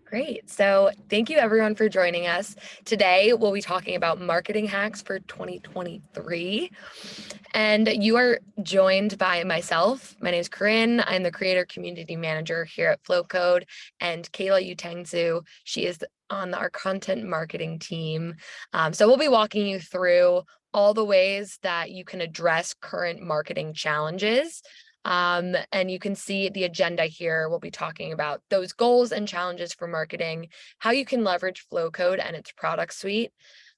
Great. So thank you everyone for joining us. Today we'll be talking about marketing hacks for 2023. And you are joined by myself. My name is Corinne. I'm the Creator Community Manager here at Flowcode, and Kayla Utengzu. She is on our content marketing team. So we'll be walking you through all the ways that you can address current marketing challenges. And you can see the agenda here. We'll be talking about those goals and challenges for marketing, how you can leverage Flowcode and its product suite,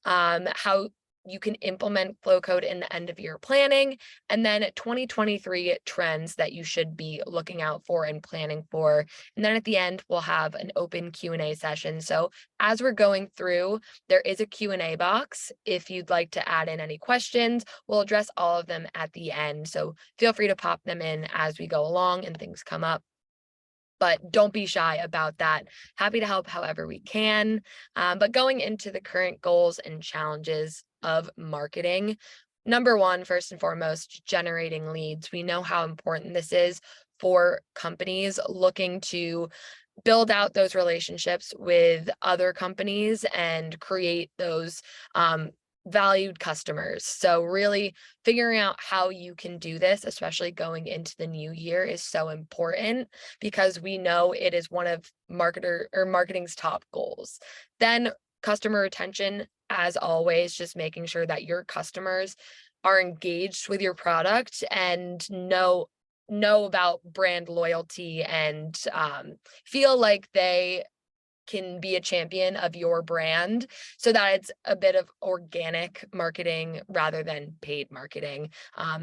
how you can implement Flowcode in the end of year planning, and then 2023 trends that you should be looking out for and planning for. And then at the end, we'll have an open Q&A session. So as we're going through, there is a Q&A box. If you'd like to add in any questions, we'll address all of them at the end. So feel free to pop them in as we go along and things come up. But don't be shy about that. Happy to help however we can. But going into the current goals and challenges of marketing, number one, first and foremost, generating leads. We know how important this is for companies looking to build out those relationships with other companies and create those valued customers. So really figuring out how you can do this, especially going into the new year, is so important because we know it is one of marketing's top goals. Then customer retention, as always, just making sure that your customers are engaged with your product and know about brand loyalty and feel like they can be a champion of your brand, so that it's a bit of organic marketing rather than paid marketing.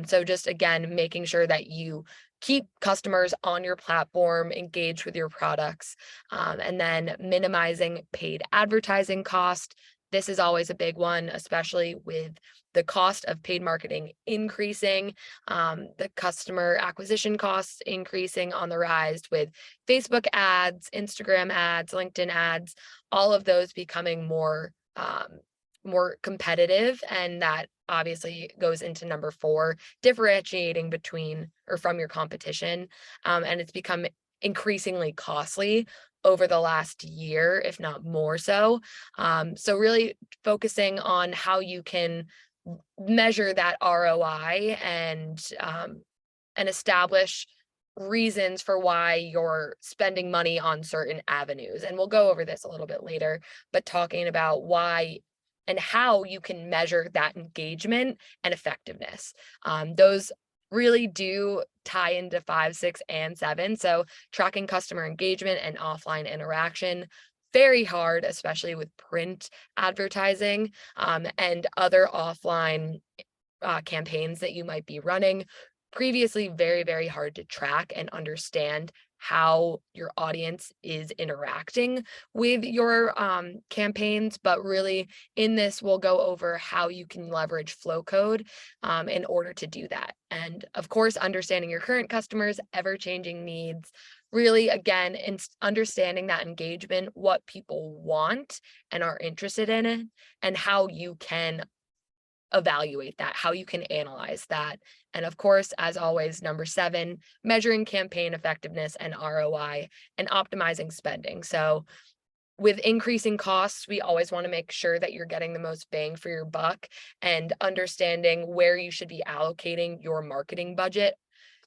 So just again, making sure that you keep customers on your platform, engaged with your products, and then minimizing paid advertising cost. This is always a big one, especially with the cost of paid marketing increasing, the customer acquisition costs increasing on the rise with Facebook ads, Instagram ads, LinkedIn ads, all of those becoming more competitive. And that obviously goes into number 4, differentiating between or from your competition. And it's become increasingly costly over the last year, if not more so. So really focusing on how you can measure that ROI and establish reasons for why you're spending money on certain avenues. And we'll go over this a little bit later, but talking about why and how you can measure that engagement and effectiveness. Those really do tie into 5, 6, and 7. So tracking customer engagement and offline interaction, very hard, especially with print advertising and other offline campaigns that you might be running. Previously, very, very hard to track and understand how your audience is interacting with your campaigns. But really in this, we'll go over how you can leverage Flowcode in order to do that. And of course, understanding your current customers' ever-changing needs, really, again, in understanding that engagement, what people want and are interested in it, and how you can evaluate that, how you can analyze that. And of course, as always, number 7, measuring campaign effectiveness and ROI and optimizing spending. So with increasing costs, we always want to make sure that you're getting the most bang for your buck and understanding where you should be allocating your marketing budget.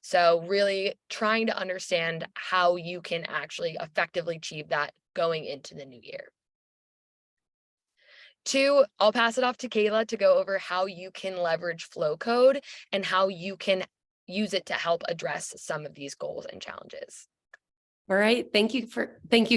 So really trying to understand how you can actually effectively achieve that going into the new year. 2, I'll pass it off to Kayla to go over how you can leverage Flowcode and how you can use it to help address some of these goals and challenges. All right. Thank you,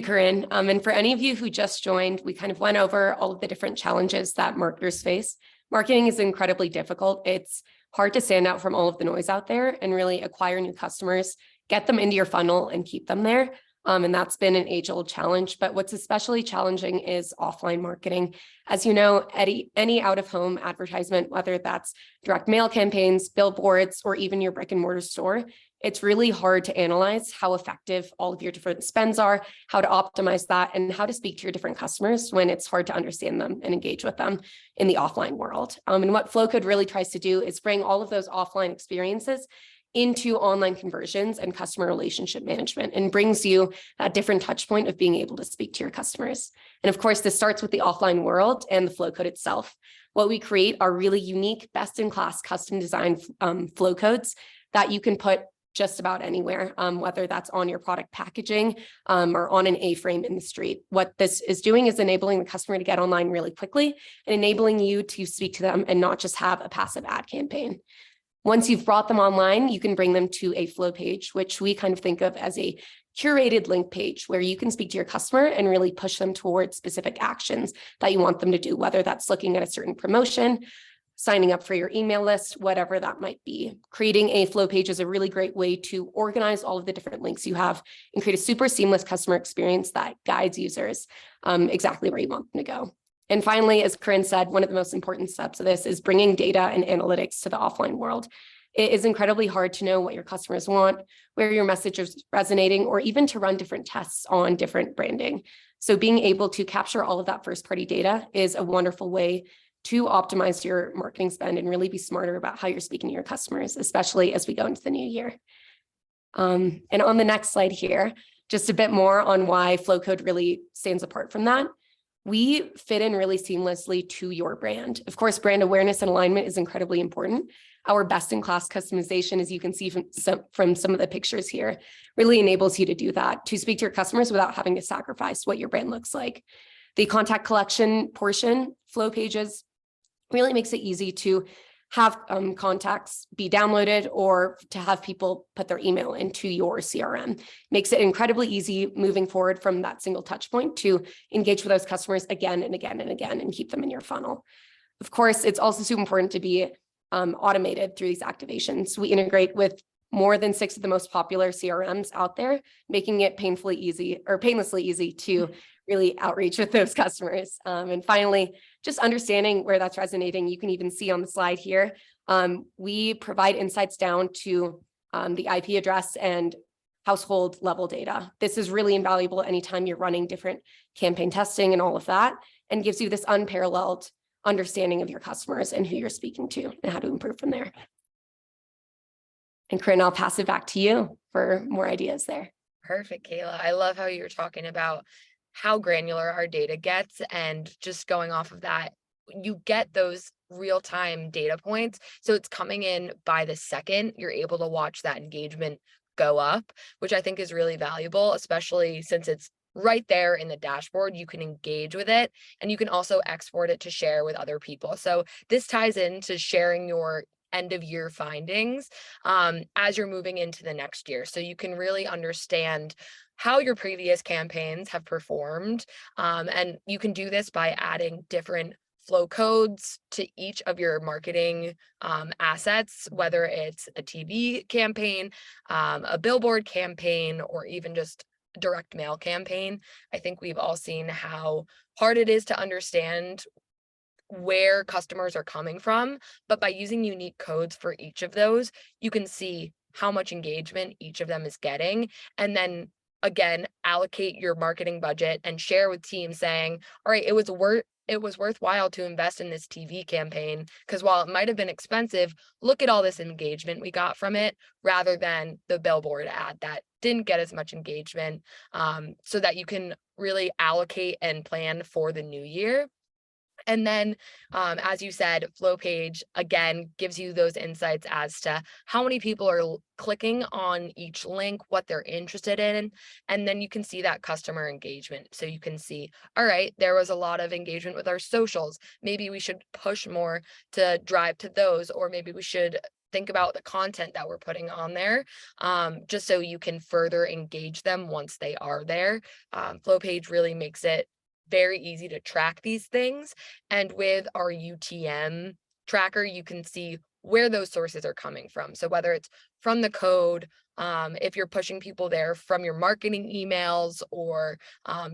Corinne. And for any of you who just joined, we kind of went over all of the different challenges that marketers face. Marketing is incredibly difficult. It's hard to stand out from all of the noise out there and really acquire new customers, get them into your funnel and keep them there. And that's been an age-old challenge. But what's especially challenging is offline marketing. As you know, any out-of-home advertisement, whether that's direct mail campaigns, billboards, or even your brick and mortar store, it's really hard to analyze how effective all of your different spends are, how to optimize that, and how to speak to your different customers when it's hard to understand them and engage with them in the offline world. And what Flowcode really tries to do is bring all of those offline experiences into online conversions and customer relationship management, and brings you that different touch point of being able to speak to your customers. And of course, this starts with the offline world and the Flowcode itself. What we create are really unique, best-in-class custom designed flow codes that you can put just about anywhere, whether that's on your product packaging or on an A-frame in the street. What this is doing is enabling the customer to get online really quickly and enabling you to speak to them and not just have a passive ad campaign. Once you've brought them online, you can bring them to a flow page, which we kind of think of as a curated link page where you can speak to your customer and really push them towards specific actions that you want them to do, whether that's looking at a certain promotion, signing up for your email list, whatever that might be. Creating a flow page is a really great way to organize all of the different links you have and create a super seamless customer experience that guides users exactly where you want them to go. And finally, as Corinne said, one of the most important steps of this is bringing data and analytics to the offline world. It is incredibly hard to know what your customers want, where your message is resonating, or even to run different tests on different branding. So being able to capture all of that first-party data is a wonderful way to optimize your marketing spend and really be smarter about how you're speaking to your customers, especially as we go into the new year. And on the next slide here, just a bit more on why Flowcode really stands apart from that. We fit in really seamlessly to your brand. Of course, brand awareness and alignment is incredibly important. Our best-in-class customization, as you can see from some of the pictures here, really enables you to do that, to speak to your customers without having to sacrifice what your brand looks like. The contact collection portion, flow pages, really makes it easy to have contacts be downloaded or to have people put their email into your CRM. Makes it incredibly easy moving forward from that single touch point to engage with those customers again and again and again and keep them in your funnel. Of course, it's also super important to be automated through these activations. We integrate with more than 6 of the most popular CRMs out there, making it painfully easy or painlessly easy to really outreach with those customers. And finally, just understanding where that's resonating. You can even see on the slide here, we provide insights down to the IP address and household level data. This is really invaluable anytime you're running different campaign testing and all of that, and gives you this unparalleled understanding of your customers and who you're speaking to and how to improve from there. And Corinne, I'll pass it back to you for more ideas there. Perfect, Kayla. I love how you were talking about how granular our data gets, and just going off of that, you get those real-time data points. So it's coming in by the second. You're able to watch that engagement go up, which I think is really valuable, especially since it's right there in the dashboard. You can engage with it, and you can also export it to share with other people. So this ties into sharing your end of year findings as you're moving into the next year. So you can really understand how your previous campaigns have performed. And you can do this by adding different flow codes to each of your marketing assets, whether it's a TV campaign, a billboard campaign, or even just direct mail campaign. I think we've all seen how hard it is to understand where customers are coming from, but by using unique codes for each of those, you can see how much engagement each of them is getting, and then again allocate your marketing budget and share with teams saying, all right, it was worthwhile to invest in this TV campaign, because while it might have been expensive, look at all this engagement we got from it, rather than the billboard ad that didn't get as much engagement, so that you can really allocate and plan for the new year. And then, as you said, Flow Page, again, gives you those insights as to how many people are clicking on each link, what they're interested in, and then you can see that customer engagement. So you can see, all right, there was a lot of engagement with our socials. Maybe we should push more to drive to those, or maybe we should think about the content that we're putting on there, just so you can further engage them once they are there. Flow Page really makes it very easy to track these things. And with our UTM tracker, you can see where those sources are coming from. So whether it's from the code, if you're pushing people there from your marketing emails, or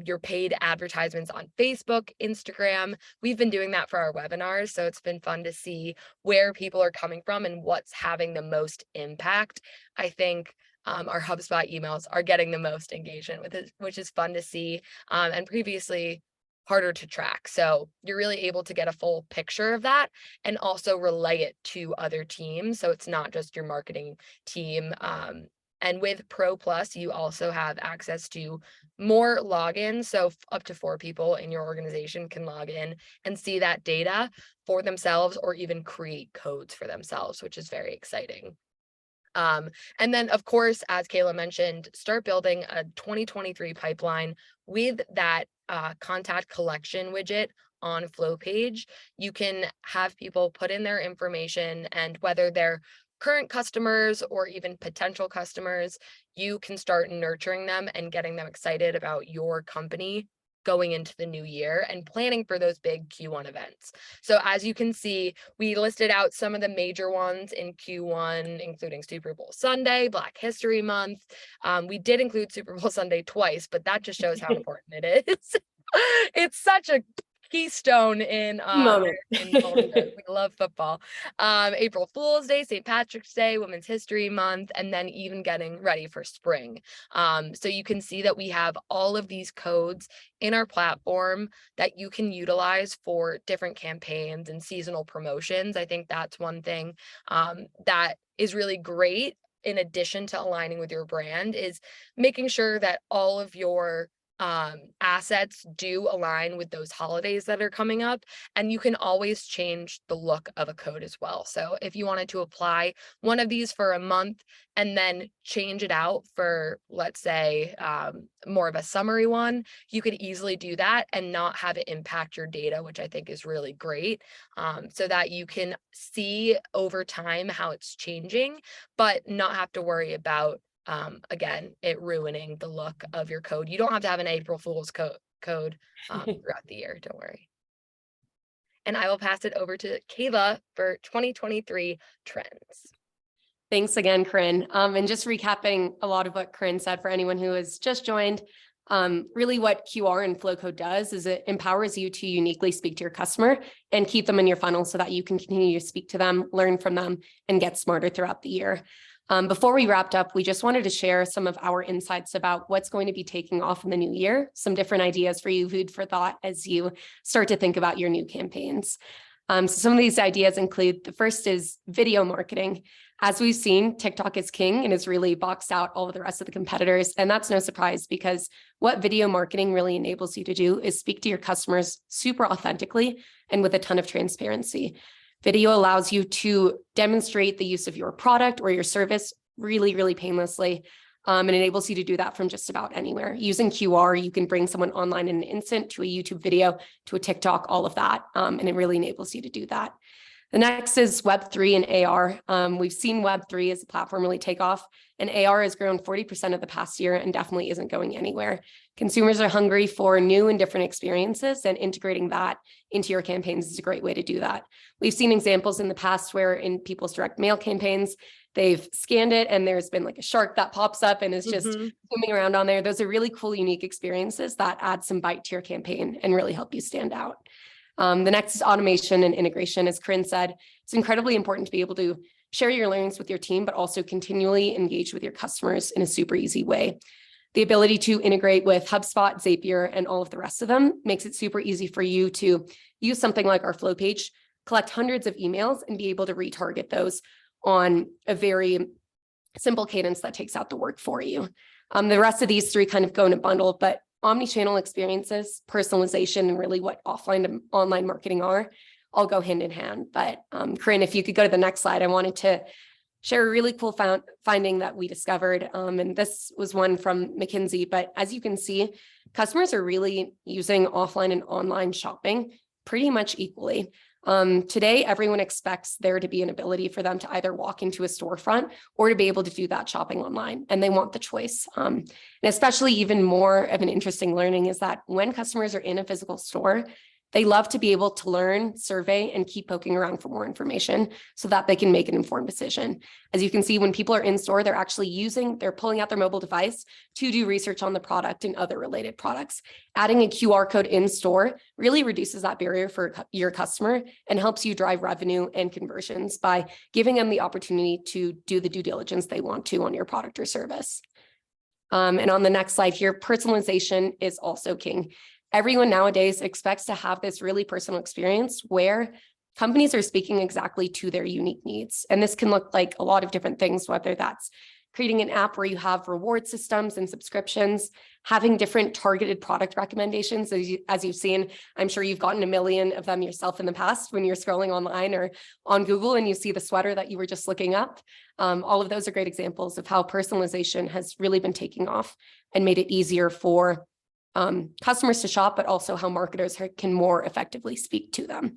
your paid advertisements on Facebook, Instagram. We've been doing that for our webinars. So it's been fun to see where people are coming from and what's having the most impact. I think our HubSpot emails are getting the most engagement with it, which is fun to see. And previously, harder to track. So you're really able to get a full picture of that and also relay it to other teams. So it's not just your marketing team. And with Pro Plus, you also have access to more logins. So up to 4 people in your organization can log in and see that data for themselves or even create codes for themselves, which is very exciting. And then, of course, as Kayla mentioned, start building a 2023 pipeline with that contact collection widget on Flow page. You can have people put in their information, and whether they're current customers or even potential customers, you can start nurturing them and getting them excited about your company going into the new year and planning for those big Q1 events. So as you can see, we listed out some of the major ones in Q1, including Super Bowl Sunday, Black History Month. We did include Super Bowl Sunday twice, but that just shows how important it is. It's such a keystone in Moment. American culture. We love football. April Fool's Day, St. Patrick's Day, Women's History Month, and then even getting ready for spring. So you can see that we have all of these codes in our platform that you can utilize for different campaigns and seasonal promotions. I think that's one thing that is really great in addition to aligning with your brand, is making sure that all of your assets do align with those holidays that are coming up, and you can always change the look of a code as well. So if you wanted to apply one of these for a month and then change it out for, let's say, more of a summary one, you could easily do that and not have it impact your data, which I think is really great, so that you can see over time how it's changing, but not have to worry about again, it ruining the look of your code. You don't have to have an April Fool's code throughout the year, don't worry. And I will pass it over to Kayla for 2023 trends. Thanks again, Corinne. And just recapping a lot of what Corinne said for anyone who has just joined, really what QR and Flowcode does is it empowers you to uniquely speak to your customer and keep them in your funnel so that you can continue to speak to them, learn from them, and get smarter throughout the year. Before we wrapped up, we just wanted to share some of our insights about what's going to be taking off in the new year, some different ideas for you, food for thought, as you start to think about your new campaigns. So some of these ideas include, the first is video marketing. As we've seen, TikTok is king and has really boxed out all of the rest of the competitors. And that's no surprise, because what video marketing really enables you to do is speak to your customers super authentically and with a ton of transparency. Video allows you to demonstrate the use of your product or your service really, really painlessly, and enables you to do that from just about anywhere. Using QR, you can bring someone online in an instant, to a YouTube video, to a TikTok, all of that, and it really enables you to do that. The next is Web3 and AR. We've seen Web3 as a platform really take off, and AR has grown 40% of the past year and definitely isn't going anywhere. Consumers are hungry for new and different experiences, and integrating that into your campaigns is a great way to do that. We've seen examples in the past where in people's direct mail campaigns, they've scanned it and there's been like a shark that pops up and is just swimming around on there. Those are really cool, unique experiences that add some bite to your campaign and really help you stand out. The next is automation and integration. As Corinne said, it's incredibly important to be able to share your learnings with your team, but also continually engage with your customers in a super easy way. The ability to integrate with HubSpot, Zapier, and all of the rest of them makes it super easy for you to use something like our Flow page, collect hundreds of emails, and be able to retarget those on a very simple cadence that takes out the work for you. The rest of these three kind of go in a bundle, but omni-channel experiences, personalization, and really what offline to online marketing are, all go hand in hand. But Corinne, if you could go to the next slide, I wanted to share a really cool finding that we discovered. And this was one from McKinsey, but as you can see, customers are really using offline and online shopping pretty much equally. Today, everyone expects there to be an ability for them to either walk into a storefront or to be able to do that shopping online, and they want the choice. And especially even more of an interesting learning is that when customers are in a physical store, they love to be able to learn, survey, and keep poking around for more information so that they can make an informed decision. As you can see, when people are in store, they're pulling out their mobile device to do research on the product and other related products. Adding a QR code in store really reduces that barrier for your customer and helps you drive revenue and conversions by giving them the opportunity to do the due diligence they want to on your product or service. And on the next slide here, personalization is also king. everyone nowadays expects to have this really personal experience where companies are speaking exactly to their unique needs. And this can look like a lot of different things, whether that's creating an app where you have reward systems and subscriptions, having different targeted product recommendations. As you've seen, I'm sure you've gotten a million of them yourself in the past when you're scrolling online or on Google and you see the sweater that you were just looking up. All of those are great examples of how personalization has really been taking off and made it easier for customers to shop, but also how marketers can more effectively speak to them.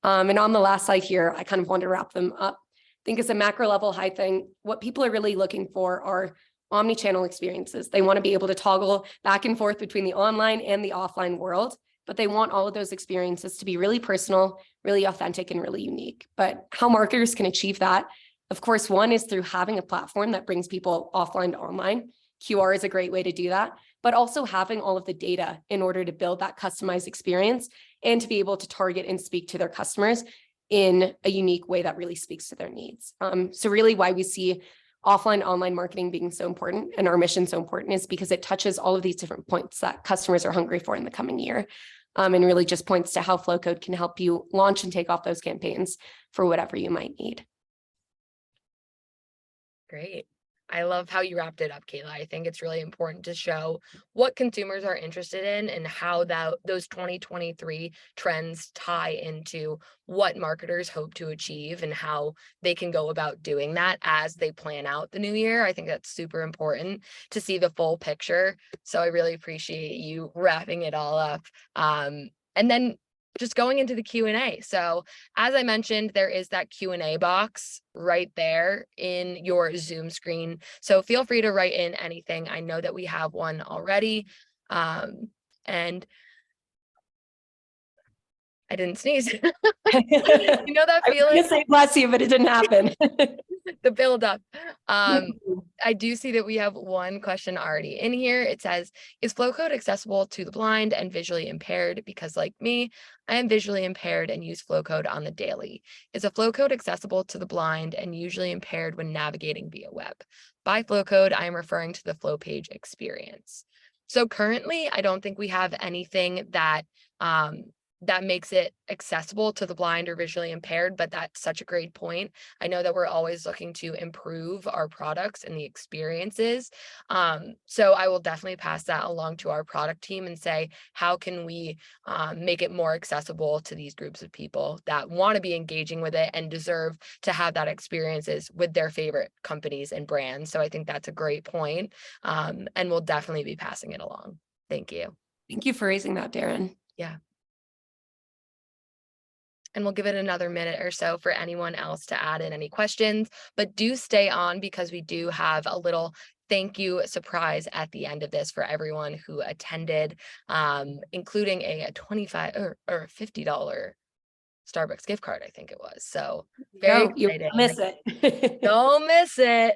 And on the last slide here, I kind of want to wrap them up. I think it's a macro level high thing. What people are really looking for are omni-channel experiences. They want to be able to toggle back and forth between the online and the offline world, but they want all of those experiences to be really personal, really authentic, and really unique. But how marketers can achieve that, of course, one is through having a platform that brings people offline to online. QR is a great way to do that, but also having all of the data in order to build that customized experience and to be able to target and speak to their customers in a unique way that really speaks to their needs. So really why we see offline online marketing being so important and our mission so important is because it touches all of these different points that customers are hungry for in the coming year. And really just points to how Flowcode can help you launch and take off those campaigns for whatever you might need. Great. I love how you wrapped it up, Kayla. I think it's really important to show what consumers are interested in and how those 2023 trends tie into what marketers hope to achieve and how they can go about doing that as they plan out the new year. I think that's super important to see the full picture. So I really appreciate you wrapping it all up. And then just going into the Q&A. So as I mentioned, there is that Q&A box right there in your Zoom screen. So feel free to write in anything. I know that we have one already. And I didn't sneeze. You know that feeling? I was gonna say bless you, but it didn't happen. The build up. I do see that we have one question already in here. It says, is Flowcode accessible to the blind and visually impaired? Because like me, I am visually impaired and use Flowcode on the daily. Is a Flowcode accessible to the blind and usually impaired when navigating via web? By Flowcode, I am referring to the flow page experience. So currently, I don't think we have anything that that makes it accessible to the blind or visually impaired, but that's such a great point. I know that we're always looking to improve our products and the experiences. So I will definitely pass that along to our product team and say, how can we make it more accessible to these groups of people that want to be engaging with it and deserve to have that experiences with their favorite companies and brands. So I think that's a great point. And we'll definitely be passing it along. Thank you. Thank you for raising that, Darren. Yeah. And we'll give it another minute or so for anyone else to add in any questions, but do stay on because we do have a little thank you surprise at the end of this for everyone who attended, including a $25 or $50 Starbucks gift card, I think it was. So very exciting. You won't miss it. Don't miss it.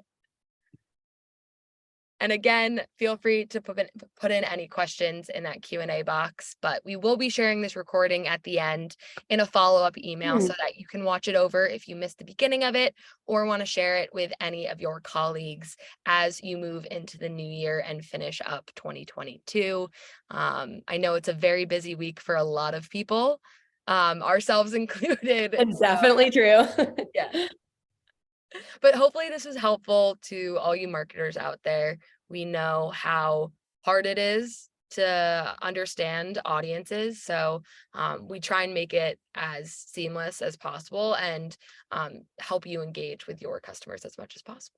And again, feel free to put in any questions in that Q&A box, but we will be sharing this recording at the end in a follow-up email so that you can watch it over if you missed the beginning of it or want to share it with any of your colleagues as you move into the new year and finish up 2022. I know it's a very busy week for a lot of people, ourselves included. It's definitely true. Yeah. But hopefully this is helpful to all you marketers out there. We know how hard it is to understand audiences. So we try and make it as seamless as possible and help you engage with your customers as much as possible.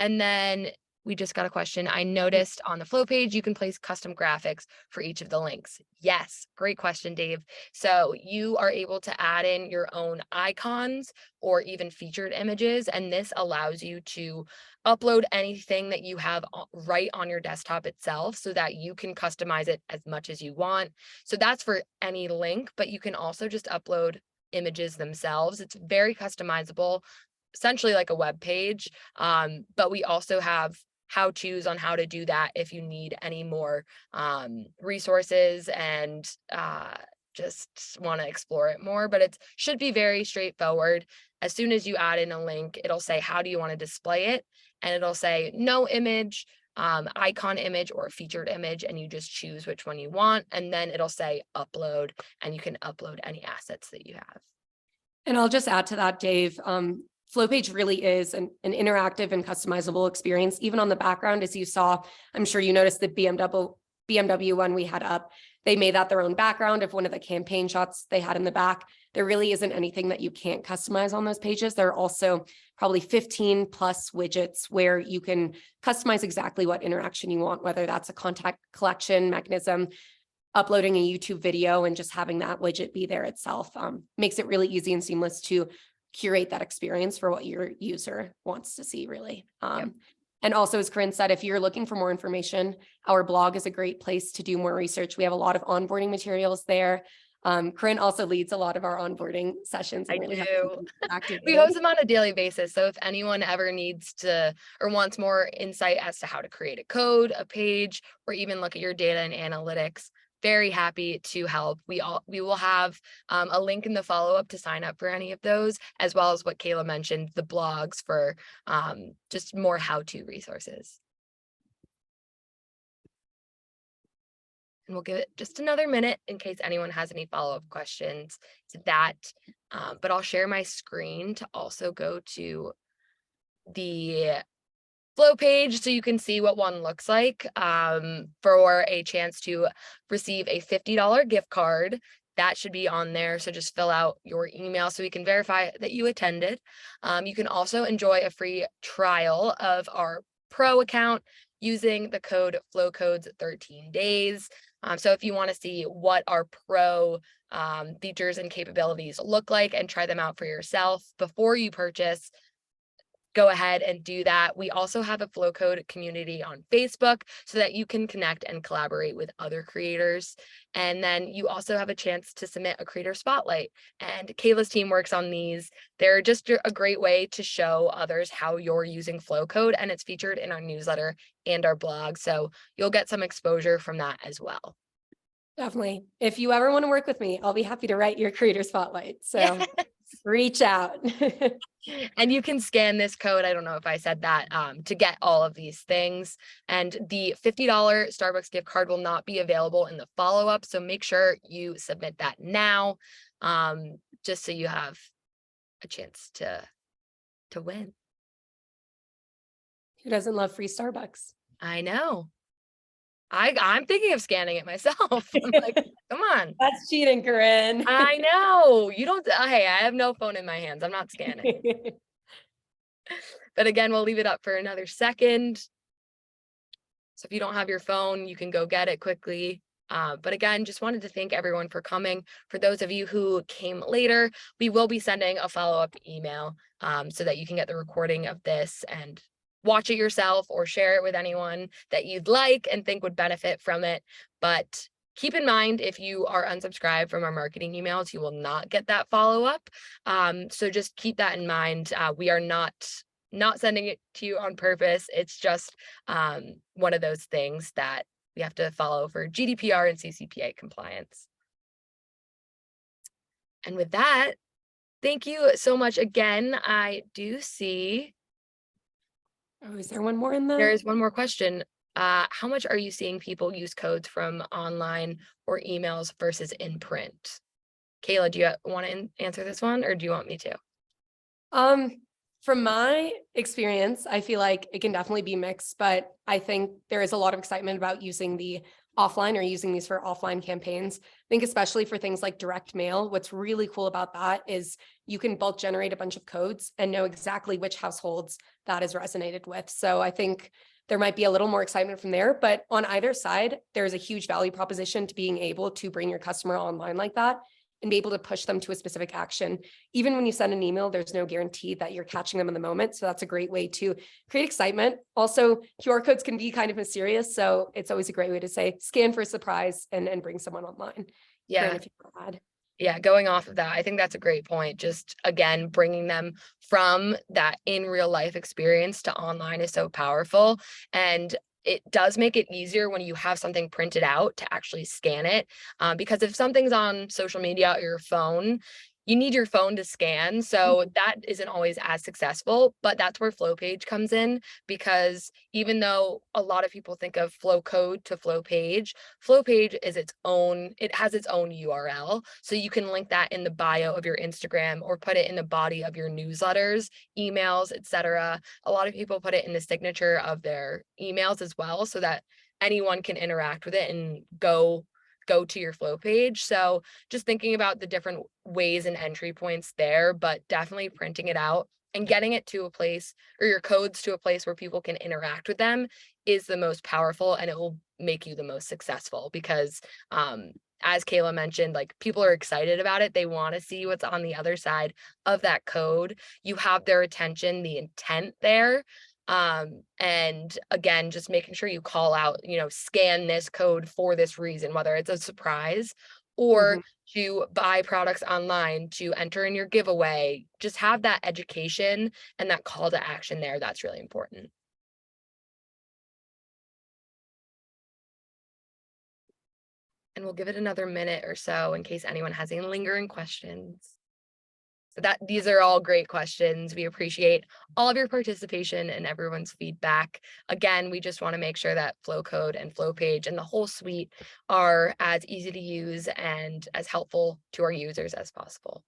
And then we just got a question. I noticed on the flow page, you can place custom graphics for each of the links. Yes, great question, Dave. So you are able to add in your own icons or even featured images, and this allows you to upload anything that you have right on your desktop itself so that you can customize it as much as you want. So that's for any link, but you can also just upload images themselves. It's very customizable, essentially like a web page, but we also have how-tos on how to do that if you need any more resources and just want to explore it more. But it should be very straightforward. As soon as you add in a link, it'll say, how do you want to display it? And it'll say no image, icon image or a featured image, and you just choose which one you want, and then it'll say upload, and you can upload any assets that you have. And I'll just add to that, Dave. Flowpage really is an interactive and customizable experience. Even on the background, as you saw, I'm sure you noticed the BMW one we had up. They made that their own background of one of the campaign shots they had in the back. There really isn't anything that you can't customize on those pages. There are also probably 15 plus widgets where you can customize exactly what interaction you want, whether that's a contact collection mechanism, uploading a YouTube video, and just having that widget be there itself makes it really easy and seamless to curate that experience for what your user wants to see, really. Yep. And also, as Corinne said, if you're looking for more information, our blog is a great place to do more research. We have a lot of onboarding materials there. Corinne also leads a lot of our onboarding sessions. And I really do. We host them on a daily basis. So if anyone ever needs to or wants more insight as to how to create a code, a page, or even look at your data and analytics, very happy to help. We will have a link in the follow-up to sign up for any of those, as well as what Kayla mentioned, the blogs for just more how-to resources. And we'll give it just another minute in case anyone has any follow-up questions to that. But I'll share my screen to also go to the Flow page so you can see what one looks like for a chance to receive a $50 gift card. That should be on there. So just fill out your email so we can verify that you attended. You can also enjoy a free trial of our Pro account using the code Flowcodes 13 days. So if you want to see what our Pro features and capabilities look like and try them out for yourself before you purchase, go ahead and do that. We also have a Flowcode community on Facebook so that you can connect and collaborate with other creators. And then you also have a chance to submit a creator spotlight. And Kayla's team works on these. They're just a great way to show others how you're using Flowcode, and it's featured in our newsletter and our blog. So you'll get some exposure from that as well. Definitely. If you ever want to work with me, I'll be happy to write your creator spotlight. So Yes. reach out. And you can scan this code, I don't know if I said that, to get all of these things. And the $50 Starbucks gift card will not be available in the follow-up. So make sure you submit that now, just so you have a chance to win. Who doesn't love free Starbucks? I know. I'm thinking of scanning it myself. I'm like, come on. That's cheating, Corinne. I know. You don't, hey, I have no phone in my hands. I'm not scanning. But again, we'll leave it up for another second. So if you don't have your phone, you can go get it quickly. But again, just wanted to thank everyone for coming. For those of you who came later, we will be sending a follow-up email so that you can get the recording of this and watch it yourself or share it with anyone that you'd like and think would benefit from it. But keep in mind, if you are unsubscribed from our marketing emails, you will not get that follow-up. So just keep that in mind. We are not sending it to you on purpose. It's just one of those things that we have to follow for GDPR and CCPA compliance. And with that, thank you so much again. I do see. Oh, is there one more in there? There is one more question. How much are you seeing people use codes from online or emails versus in print? Kayla, do you want to answer this one, or do you want me to? From my experience, I feel like it can definitely be mixed, but I think there is a lot of excitement about using the offline or using these for offline campaigns. I think especially for things like direct mail, what's really cool about that is you can bulk generate a bunch of codes and know exactly which households that has resonated with. So I think there might be a little more excitement from there, but on either side, there's a huge value proposition to being able to bring your customer online like that and be able to push them to a specific action. Even when you send an email, there's no guarantee that you're catching them in the moment. So that's a great way to create excitement. Also, QR codes can be kind of mysterious. So it's always a great way to say, scan for a surprise and bring someone online. Yeah. Corinne, if you want to add. Yeah, going off of that, I think that's a great point. Just again, bringing them from that in real life experience to online is so powerful. And it does make it easier when you have something printed out to actually scan it. Because if something's on social media or your phone, you need your phone to scan. So that isn't always as successful, but that's where Flowpage comes in, because even though a lot of people think of Flowcode to Flowpage, Flowpage is it has its own URL. So you can link that in the bio of your Instagram or put it in the body of your newsletters, emails, etc. A lot of people put it in the signature of their emails as well, so that anyone can interact with it and go to your flow page. So just thinking about the different ways and entry points there, but definitely printing it out and getting it to a place, or your codes to a place where people can interact with them, is the most powerful, and it will make you the most successful, because as Kayla mentioned, like, people are excited about it. They want to see what's on the other side of that code. You have their attention, the intent there. And again, just making sure you call out, scan this code for this reason, whether it's a surprise or to buy products online, to enter in your giveaway. Just have that education and that call to action there. That's really important. And we'll give it another minute or so in case anyone has any lingering questions. So these are all great questions. We appreciate all of your participation and everyone's feedback. Again, we just want to make sure that Flowcode and Flowpage and the whole suite are as easy to use and as helpful to our users as possible.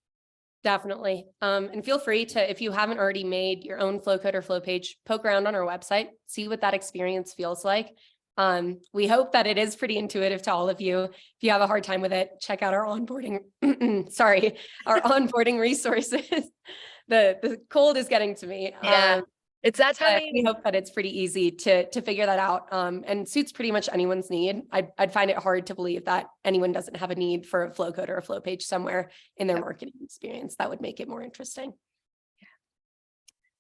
Definitely. And feel free to, if you haven't already made your own Flowcode or Flowpage, poke around on our website, see what that experience feels like. We hope that it is pretty intuitive to all of you. If you have a hard time with it, check out our onboarding, our onboarding resources. The cold is getting to me. Yeah, it's that time. We hope that it's pretty easy to figure that out, and suits pretty much anyone's need. I'd find it hard to believe that anyone doesn't have a need for a Flowcode or a Flowpage somewhere in their marketing experience. That would make it more interesting.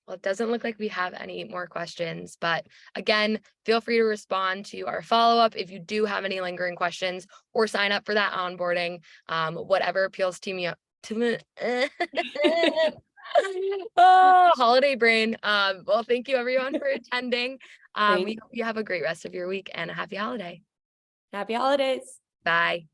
Well, it doesn't look like we have any more questions, but again, feel free to respond to our follow-up if you do have any lingering questions, or sign up for that onboarding, whatever appeals to me. Oh, holiday brain. Well, thank you everyone for attending. We hope you have a great rest of your week and a happy holiday. Happy holidays. Bye.